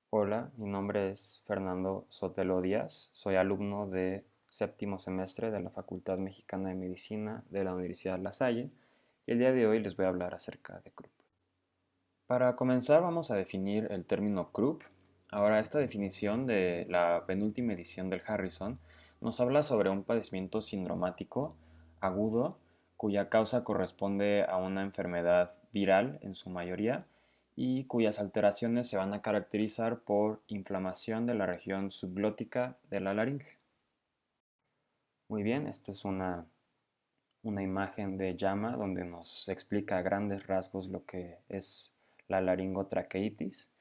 Hola, mi nombre es Fernando Sotelo Díaz, soy alumno de séptimo semestre de la Facultad Mexicana de Medicina de la Universidad La Salle y el día de hoy les voy a hablar acerca de croup. Para comenzar vamos a definir el término croup. Ahora esta definición de la penúltima edición del Harrison nos habla sobre un padecimiento sindromático agudo cuya causa corresponde a una enfermedad viral en su mayoría y cuyas alteraciones se van a caracterizar por inflamación de la región subglótica de la laringe. Muy bien, esta es una imagen de llama donde nos explica a grandes rasgos lo que es la laringotraqueitis.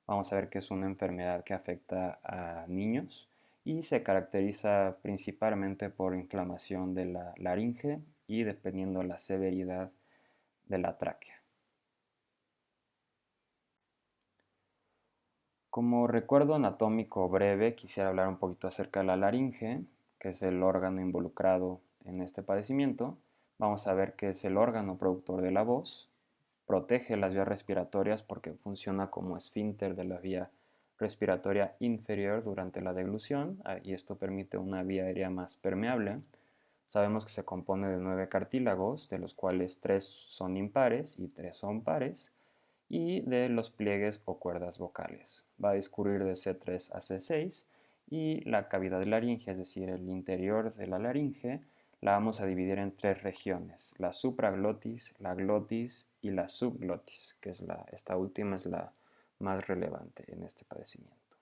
Vamos a ver que es una enfermedad que afecta a niños y se caracteriza principalmente por inflamación de la laringe y dependiendo la severidad de la tráquea. Como recuerdo anatómico breve, quisiera hablar un poquito acerca de la laringe, que es el órgano involucrado en este padecimiento. Vamos a ver que es el órgano productor de la voz, protege las vías respiratorias porque funciona como esfínter de la vía respiratoria inferior durante la deglución y esto permite una vía aérea más permeable. Sabemos que se compone de 9 cartílagos, de los cuales 3 son impares y 3 son pares, y de los pliegues o cuerdas vocales. Va a discurrir de C3 a C6 y la cavidad laringe, es decir, el interior de la laringe, la vamos a dividir en tres regiones, la supraglotis, la glotis y la subglotis, que es esta última es la más relevante en este padecimiento.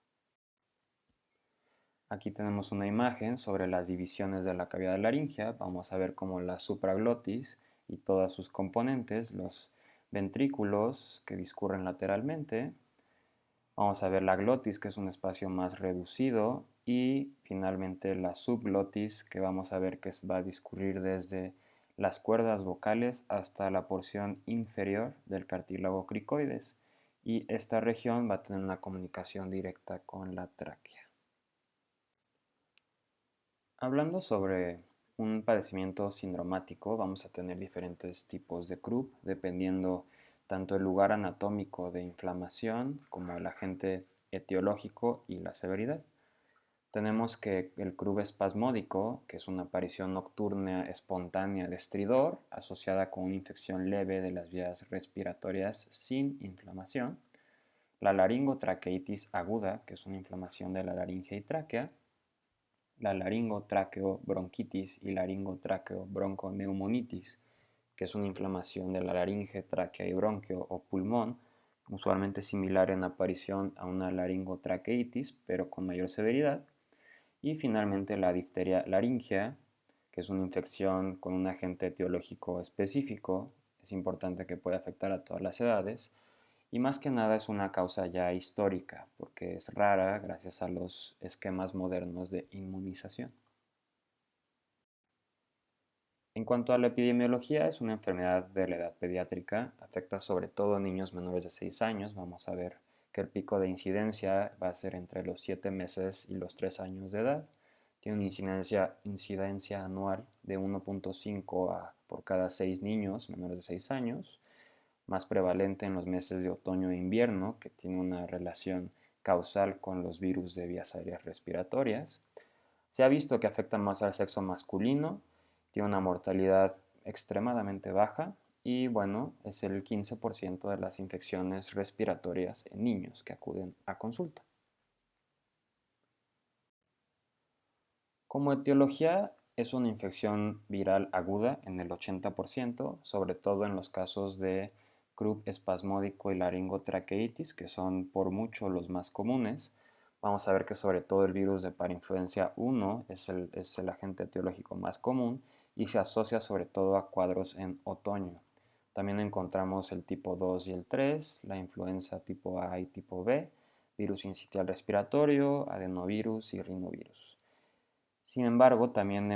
Aquí tenemos una imagen sobre las divisiones de la cavidad laringea. Vamos a ver cómo la supraglotis y todas sus componentes, los ventrículos que discurren lateralmente. Vamos a ver la glotis, que es un espacio más reducido. Y finalmente la subglotis, que vamos a ver que va a discurrir desde las cuerdas vocales hasta la porción inferior del cartílago cricoides. Y esta región va a tener una comunicación directa con la tráquea. Hablando sobre un padecimiento sindromático, vamos a tener diferentes tipos de croup dependiendo tanto el lugar anatómico de inflamación como el agente etiológico y la severidad. Tenemos que el croup espasmódico, que es una aparición nocturna espontánea de estridor asociada con una infección leve de las vías respiratorias sin inflamación. La laringotraqueitis aguda, que es una inflamación de la laringe y tráquea, la laringotraqueobronquitis y laringotraqueobronconeumonitis, que es una inflamación de la laringe, tráquea y bronquio o pulmón, usualmente similar en aparición a una laringotraqueitis, pero con mayor severidad. Y finalmente la difteria laringea, que es una infección con un agente etiológico específico, es importante que puede afectar a todas las edades, y más que nada es una causa ya histórica, porque es rara gracias a los esquemas modernos de inmunización. En cuanto a la epidemiología, es una enfermedad de la edad pediátrica, afecta sobre todo a niños menores de 6 años. Vamos a ver que el pico de incidencia va a ser entre los 7 meses y los 3 años de edad. Tiene una incidencia anual de 1.5 por cada 6 niños menores de 6 años, más prevalente en los meses de otoño e invierno, que tiene una relación causal con los virus de vías aéreas respiratorias. Se ha visto que afecta más al sexo masculino, tiene una mortalidad extremadamente baja y bueno, es el 15% de las infecciones respiratorias en niños que acuden a consulta. Como etiología es una infección viral aguda en el 80%, sobre todo en los casos de croup espasmódico y laringotraqueitis, que son por mucho los más comunes. Vamos a ver que sobre todo el virus de parainfluencia 1 es el agente etiológico más común y se asocia sobre todo a cuadros en otoño. También encontramos el tipo 2 y el 3, la influenza tipo A y tipo B, virus sincitial respiratorio, adenovirus y rinovirus. Sin embargo, también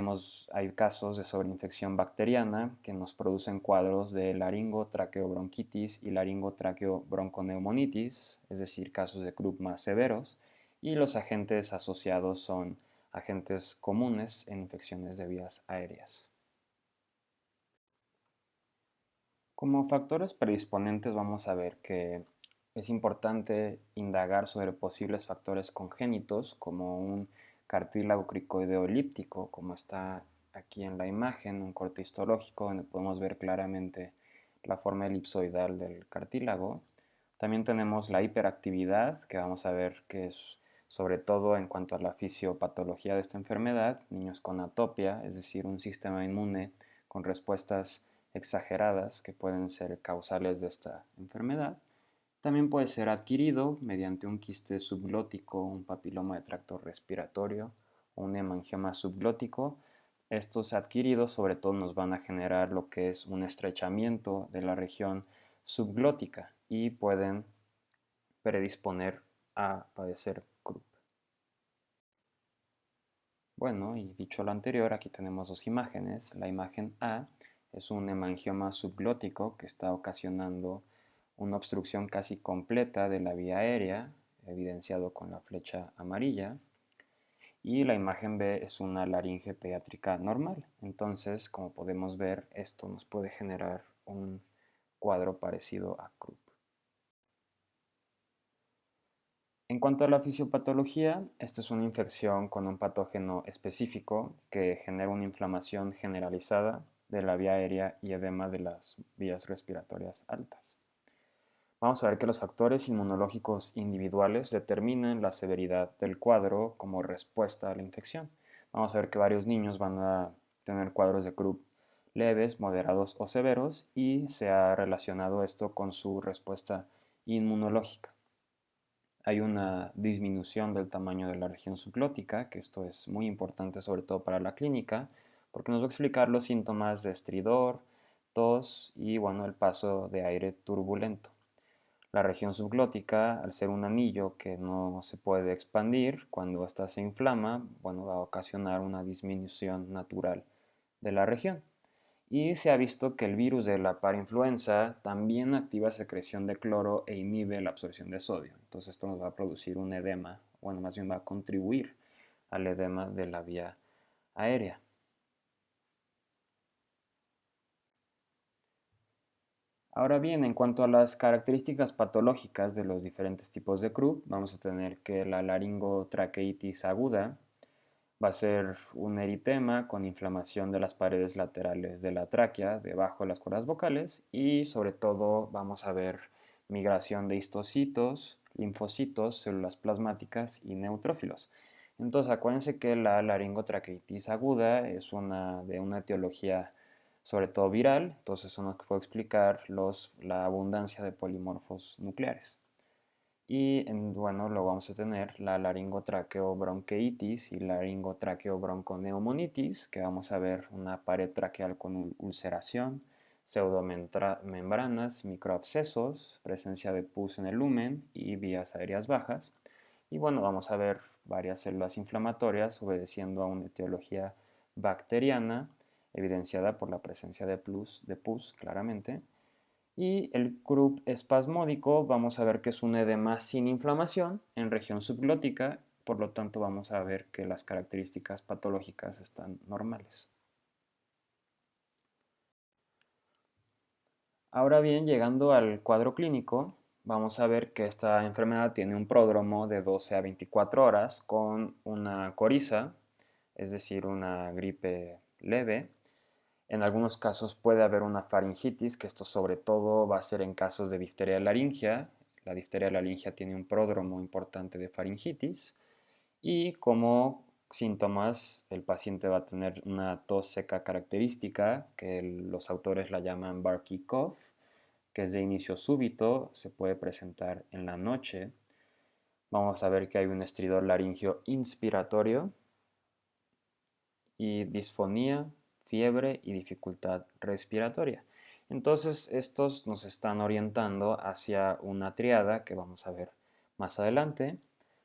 hay casos de sobreinfección bacteriana que nos producen cuadros de laringotraqueobronquitis y laringotraqueobronconeumonitis, es decir, casos de croup más severos, y los agentes asociados son agentes comunes en infecciones de vías aéreas. Como factores predisponentes vamos a ver que es importante indagar sobre posibles factores congénitos como un cartílago cricoideo elíptico, como está aquí en la imagen, un corte histológico donde podemos ver claramente la forma elipsoidal del cartílago. También tenemos la hiperactividad, que vamos a ver que es sobre todo en cuanto a la fisiopatología de esta enfermedad, niños con atopia, es decir, un sistema inmune con respuestas exageradas que pueden ser causales de esta enfermedad. También puede ser adquirido mediante un quiste subglótico, un papiloma de tracto respiratorio o un hemangioma subglótico. Estos adquiridos sobre todo nos van a generar lo que es un estrechamiento de la región subglótica y pueden predisponer a padecer croup. Bueno, y dicho lo anterior, aquí tenemos dos imágenes. La imagen A es un hemangioma subglótico que está ocasionando una obstrucción casi completa de la vía aérea, evidenciado con la flecha amarilla. Y la imagen B es una laringe pediátrica normal. Entonces, como podemos ver, esto nos puede generar un cuadro parecido a croup. En cuanto a la fisiopatología, esta es una infección con un patógeno específico que genera una inflamación generalizada de la vía aérea y edema de las vías respiratorias altas. Vamos a ver que los factores inmunológicos individuales determinan la severidad del cuadro como respuesta a la infección. Vamos a ver que varios niños van a tener cuadros de croup leves, moderados o severos y se ha relacionado esto con su respuesta inmunológica. Hay una disminución del tamaño de la región subglótica, que esto es muy importante sobre todo para la clínica, porque nos va a explicar los síntomas de estridor, tos y bueno, el paso de aire turbulento. La región subglótica, al ser un anillo que no se puede expandir, cuando ésta se inflama, bueno, va a ocasionar una disminución natural de la región. Y se ha visto que el virus de la parainfluenza también activa secreción de cloro e inhibe la absorción de sodio. Entonces esto nos va a producir un edema, bueno, más bien va a contribuir al edema de la vía aérea. Ahora bien, en cuanto a las características patológicas de los diferentes tipos de croup, vamos a tener que la laringotraqueitis aguda va a ser un eritema con inflamación de las paredes laterales de la tráquea, debajo de las cuerdas vocales, y sobre todo vamos a ver migración de histocitos, linfocitos, células plasmáticas y neutrófilos. Entonces acuérdense que la laringotraqueitis aguda es de una etiología sobre todo viral, entonces eso nos puede explicar la abundancia de polimorfos nucleares. Y bueno, luego vamos a tener la laringotraqueobronquitis y laringotraqueobronconeumonitis, que vamos a ver una pared traqueal con ulceración, pseudomembranas, microabscesos, presencia de pus en el lumen y vías aéreas bajas. Y bueno, vamos a ver varias células inflamatorias obedeciendo a una etiología bacteriana, evidenciada por la presencia de pus claramente. Y el croup espasmódico vamos a ver que es un edema sin inflamación en región subglótica, por lo tanto vamos a ver que las características patológicas están normales. Ahora bien, llegando al cuadro clínico, vamos a ver que esta enfermedad tiene un pródromo de 12 a 24 horas con una coriza, es decir, una gripe leve. En algunos casos puede haber una faringitis, que esto sobre todo va a ser en casos de difteria laringia. La difteria laringia tiene un pródromo importante de faringitis y como síntomas el paciente va a tener una tos seca característica que los autores la llaman Barky cough, que es de inicio súbito, se puede presentar en la noche. Vamos a ver que hay un estridor laringio inspiratorio y disfonía, fiebre y dificultad respiratoria. Entonces, estos nos están orientando hacia una triada que vamos a ver más adelante.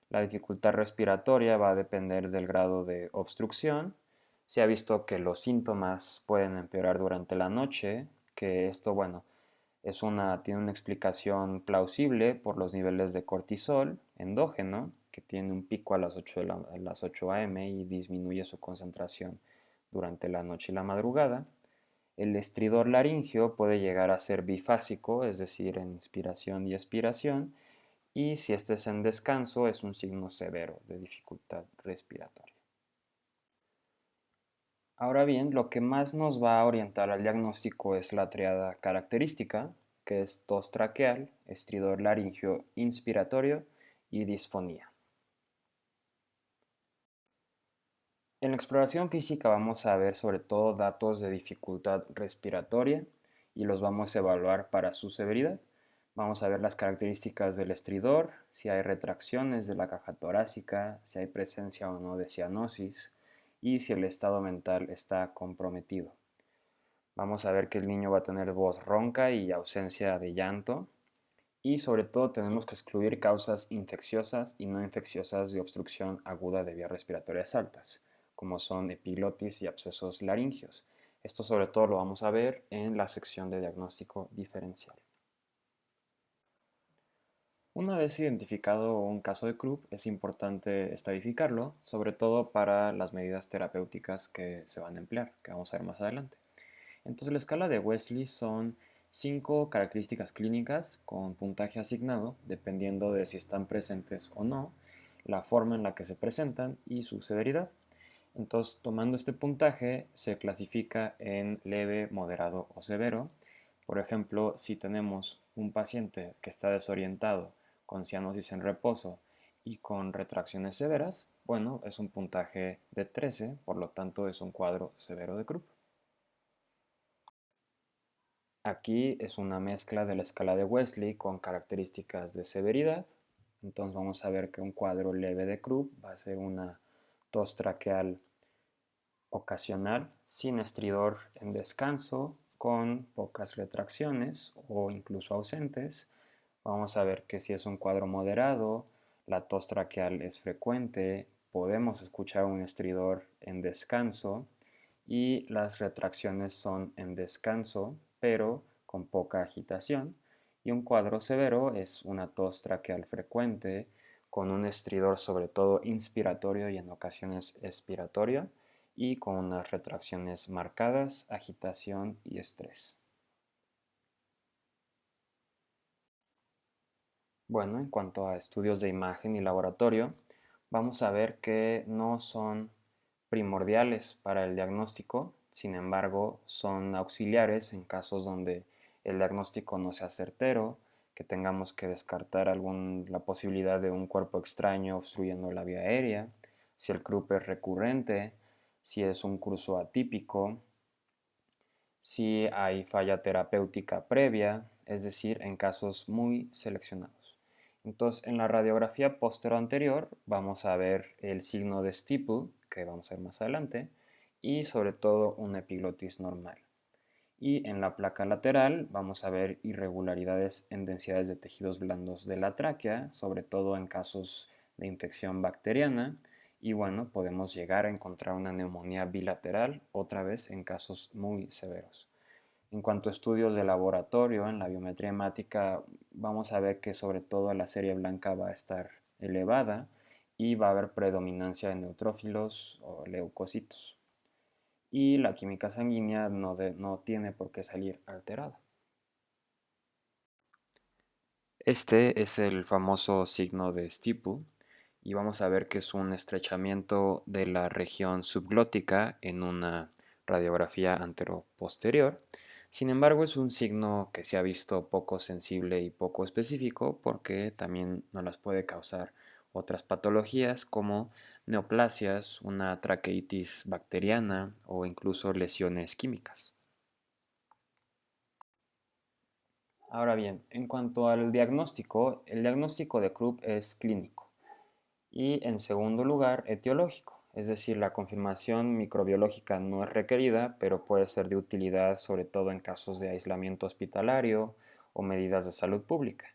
La dificultad respiratoria va a depender del grado de obstrucción. Se ha visto que los síntomas pueden empeorar durante la noche, que esto, bueno, tiene una explicación plausible por los niveles de cortisol endógeno, que tiene un pico a las 8 a.m. y disminuye su concentración durante la noche y la madrugada. El estridor laringio puede llegar a ser bifásico, es decir, en inspiración y expiración, y si este es en descanso es un signo severo de dificultad respiratoria. Ahora bien, lo que más nos va a orientar al diagnóstico es la triada característica, que es tos traqueal, estridor laringio inspiratorio y disfonía. En la exploración física vamos a ver sobre todo datos de dificultad respiratoria y los vamos a evaluar para su severidad. Vamos a ver las características del estridor, si hay retracciones de la caja torácica, si hay presencia o no de cianosis y si el estado mental está comprometido. Vamos a ver que el niño va a tener voz ronca y ausencia de llanto. Y sobre todo tenemos que excluir causas infecciosas y no infecciosas de obstrucción aguda de vías respiratorias altas, como son epiglotis y abscesos laringios. Esto sobre todo lo vamos a ver en la sección de diagnóstico diferencial. Una vez identificado un caso de Krupp, es importante estadificarlo, sobre todo para las medidas terapéuticas que se van a emplear, que vamos a ver más adelante. Entonces la escala de Wesley son 5 características clínicas con puntaje asignado, dependiendo de si están presentes o no, la forma en la que se presentan y su severidad. Entonces, tomando este puntaje, se clasifica en leve, moderado o severo. Por ejemplo, si tenemos un paciente que está desorientado, con cianosis en reposo y con retracciones severas, bueno, es un puntaje de 13, por lo tanto es un cuadro severo de Krupp. Aquí es una mezcla de la escala de Wesley con características de severidad. Entonces vamos a ver que un cuadro leve de Krupp va a ser una tos traqueal ocasional, sin estridor en descanso, con pocas retracciones o incluso ausentes. Vamos a ver que si es un cuadro moderado, la tos traqueal es frecuente, podemos escuchar un estridor en descanso y las retracciones son en descanso, pero con poca agitación. Y un cuadro severo es una tos traqueal frecuente, con un estridor sobre todo inspiratorio y en ocasiones expiratorio, y con unas retracciones marcadas, agitación y estrés. Bueno, en cuanto a estudios de imagen y laboratorio, vamos a ver que no son primordiales para el diagnóstico, sin embargo, son auxiliares en casos donde el diagnóstico no sea certero, que tengamos que descartar la posibilidad de un cuerpo extraño obstruyendo la vía aérea, si el Krupp es recurrente, si es un curso atípico, si hay falla terapéutica previa, es decir, en casos muy seleccionados. Entonces, en la radiografía anterior vamos a ver el signo de Stiple, que vamos a ver más adelante, y sobre todo una epiglotis normal. Y en la placa lateral vamos a ver irregularidades en densidades de tejidos blandos de la tráquea, sobre todo en casos de infección bacteriana. Y bueno, podemos llegar a encontrar una neumonía bilateral, otra vez en casos muy severos. En cuanto a estudios de laboratorio, en la biometría hemática, vamos a ver que sobre todo la serie blanca va a estar elevada y va a haber predominancia de neutrófilos o leucocitos. Y la química sanguínea no tiene por qué salir alterada. Este es el famoso signo de Stiple y vamos a ver que es un estrechamiento de la región subglótica en una radiografía anteroposterior. Sin embargo, es un signo que se ha visto poco sensible y poco específico porque también nos las puede causar otras patologías como neoplasias, una traqueitis bacteriana o incluso lesiones químicas. Ahora bien, en cuanto al diagnóstico, el diagnóstico de Krupp es clínico y en segundo lugar etiológico, es decir, la confirmación microbiológica no es requerida, pero puede ser de utilidad sobre todo en casos de aislamiento hospitalario o medidas de salud pública.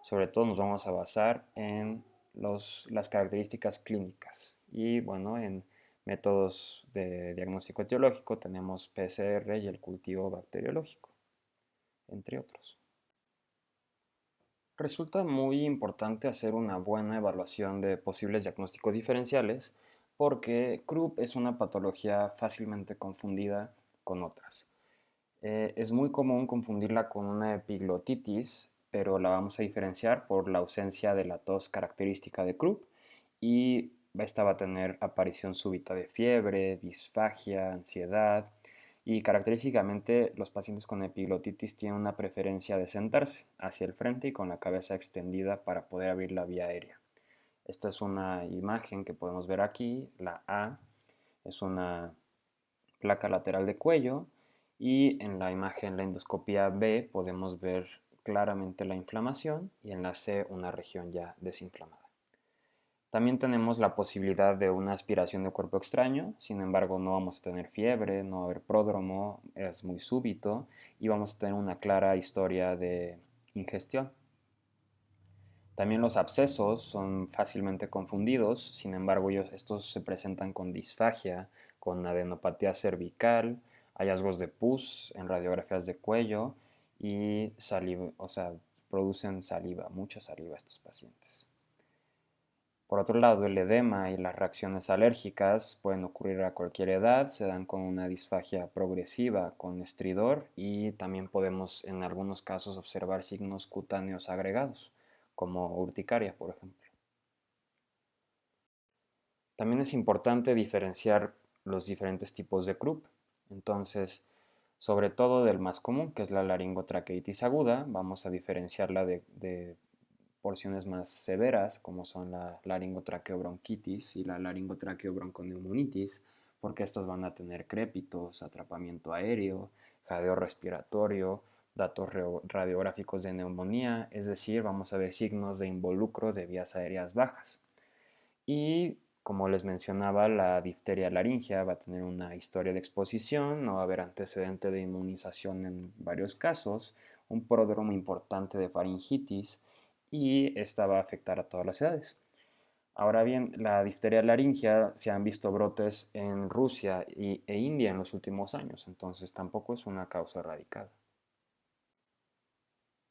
Sobre todo nos vamos a basar en las características clínicas y bueno, en métodos de diagnóstico etiológico tenemos PCR y el cultivo bacteriológico, entre otros. Resulta muy importante hacer una buena evaluación de posibles diagnósticos diferenciales porque Krupp es una patología fácilmente confundida con otras. Es muy común confundirla con una epiglotitis, pero la vamos a diferenciar por la ausencia de la tos característica de Krupp y esta va a tener aparición súbita de fiebre, disfagia, ansiedad y característicamente los pacientes con epiglotitis tienen una preferencia de sentarse hacia el frente y con la cabeza extendida para poder abrir la vía aérea. Esta es una imagen que podemos ver aquí, la A es una placa lateral de cuello y en la imagen, la endoscopía B, podemos ver claramente la inflamación y en la C una región ya desinflamada. También tenemos la posibilidad de una aspiración de cuerpo extraño, sin embargo no vamos a tener fiebre, no va a haber pródromo, es muy súbito y vamos a tener una clara historia de ingestión. También los abscesos son fácilmente confundidos, sin embargo estos se presentan con disfagia, con adenopatía cervical, hallazgos de pus en radiografías de cuello y saliva, o sea, producen saliva, mucha saliva estos pacientes. Por otro lado, el edema y las reacciones alérgicas pueden ocurrir a cualquier edad, se dan con una disfagia progresiva con estridor y también podemos en algunos casos observar signos cutáneos agregados, como urticaria, por ejemplo. También es importante diferenciar los diferentes tipos de Krupp. Entonces, sobre todo del más común, que es la laringotraqueitis aguda, vamos a diferenciarla de porciones más severas, como son la laringotraqueobronquitis y la laringotraqueobronconeumonitis, porque estas van a tener crépitos, atrapamiento aéreo, jadeo respiratorio, datos radiográficos de neumonía, es decir, vamos a ver signos de involucro de vías aéreas bajas. Y como les mencionaba, la difteria laringea va a tener una historia de exposición, no va a haber antecedente de inmunización en varios casos, un pródromo importante de faringitis y esta va a afectar a todas las edades. Ahora bien, la difteria laringea se han visto brotes en Rusia e India en los últimos años, entonces tampoco es una causa erradicada.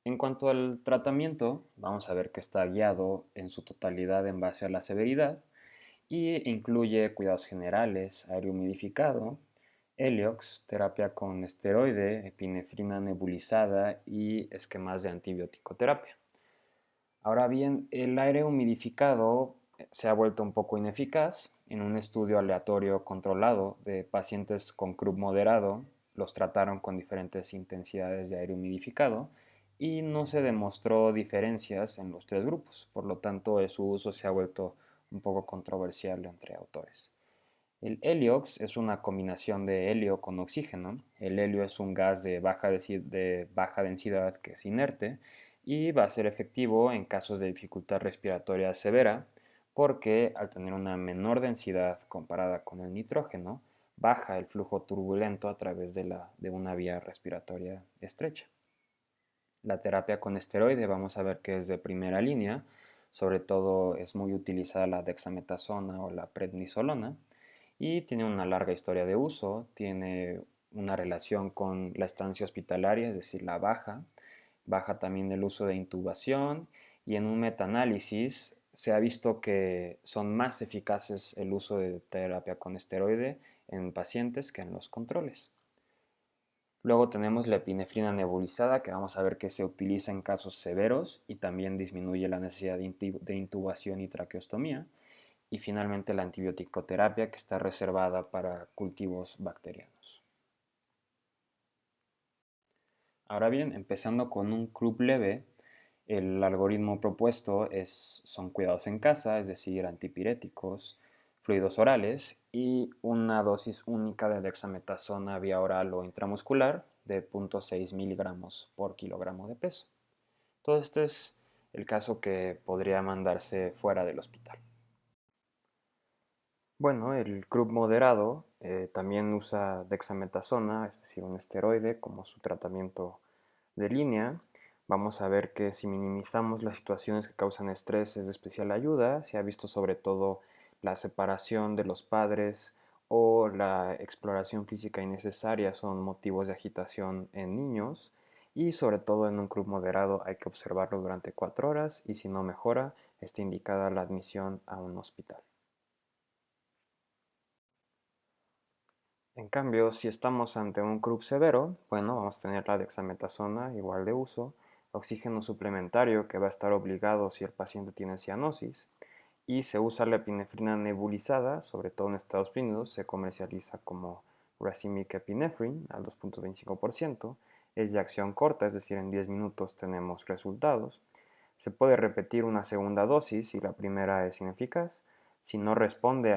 En cuanto al tratamiento, vamos a ver que está guiado en su totalidad en base a la severidad y incluye cuidados generales, aire humidificado, Heliox, terapia con esteroide, epinefrina nebulizada y esquemas de antibiótico terapia. Ahora bien, el aire humidificado se ha vuelto un poco ineficaz. En un estudio aleatorio controlado de pacientes con Krupp moderado, los trataron con diferentes intensidades de aire humidificado y no se demostró diferencias en los tres grupos. Por lo tanto, su uso se ha vuelto un poco controversial entre autores. El heliox es una combinación de helio con oxígeno. El helio es un gas de baja densidad que es inerte y va a ser efectivo en casos de dificultad respiratoria severa porque al tener una menor densidad comparada con el nitrógeno, baja el flujo turbulento a través de una vía respiratoria estrecha. La terapia con esteroide vamos a ver que es de primera línea, sobre todo es muy utilizada la dexametasona o la prednisolona y tiene una larga historia de uso, tiene una relación con la estancia hospitalaria, es decir, la baja también el uso de intubación y en un metaanálisis se ha visto que son más eficaces el uso de terapia con esteroide en pacientes que en los controles. Luego tenemos la epinefrina nebulizada, que vamos a ver que se utiliza en casos severos y también disminuye la necesidad de intubación y traqueostomía. Y finalmente la antibiótico-terapia, que está reservada para cultivos bacterianos. Ahora bien, empezando con un Krupp leve, el algoritmo propuesto son cuidados en casa, es decir, antipiréticos, fluidos orales y una dosis única de dexametasona vía oral o intramuscular de 0.6 miligramos por kilogramo de peso. Todo este es el caso que podría mandarse fuera del hospital. Bueno, el Krupp moderado también usa dexametasona, es decir, un esteroide, como su tratamiento de línea. Vamos a ver que si minimizamos las situaciones que causan estrés es de especial ayuda. Se ha visto sobre todo la separación de los padres o la exploración física innecesaria son motivos de agitación en niños. Y sobre todo en un Krupp moderado hay que observarlo durante 4 horas y si no mejora, está indicada la admisión a un hospital. En cambio, si estamos ante un CRUB severo, bueno, vamos a tener la dexametasona igual de uso, oxígeno suplementario que va a estar obligado si el paciente tiene cianosis, y se usa la epinefrina nebulizada, sobre todo en Estados Unidos, se comercializa como racemic epinephrine al 2.25%, es de acción corta, es decir, en 10 minutos tenemos resultados. Se puede repetir una segunda dosis si la primera es ineficaz. Si no responde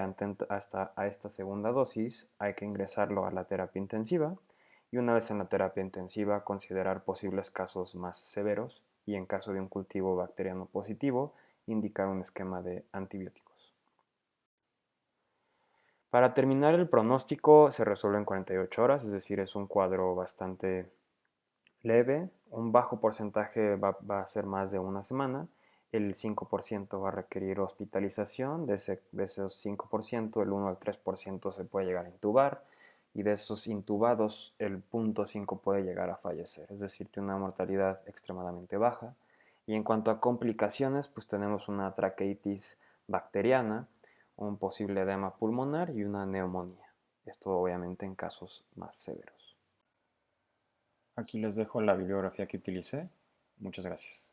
hasta a esta segunda dosis, hay que ingresarlo a la terapia intensiva y una vez en la terapia intensiva considerar posibles casos más severos y en caso de un cultivo bacteriano positivo, indicar un esquema de antibióticos. Para terminar, el pronóstico se resuelve en 48 horas, es decir, es un cuadro bastante leve. Un bajo porcentaje va a ser más de una semana. El 5% va a requerir hospitalización. De esos 5%, el 1 al 3% se puede llegar a intubar. Y de esos intubados, el 0.5 puede llegar a fallecer. Es decir, tiene una mortalidad extremadamente baja. Y en cuanto a complicaciones, pues tenemos una traqueitis bacteriana, un posible edema pulmonar y una neumonía. Esto obviamente en casos más severos. Aquí les dejo la bibliografía que utilicé. Muchas gracias.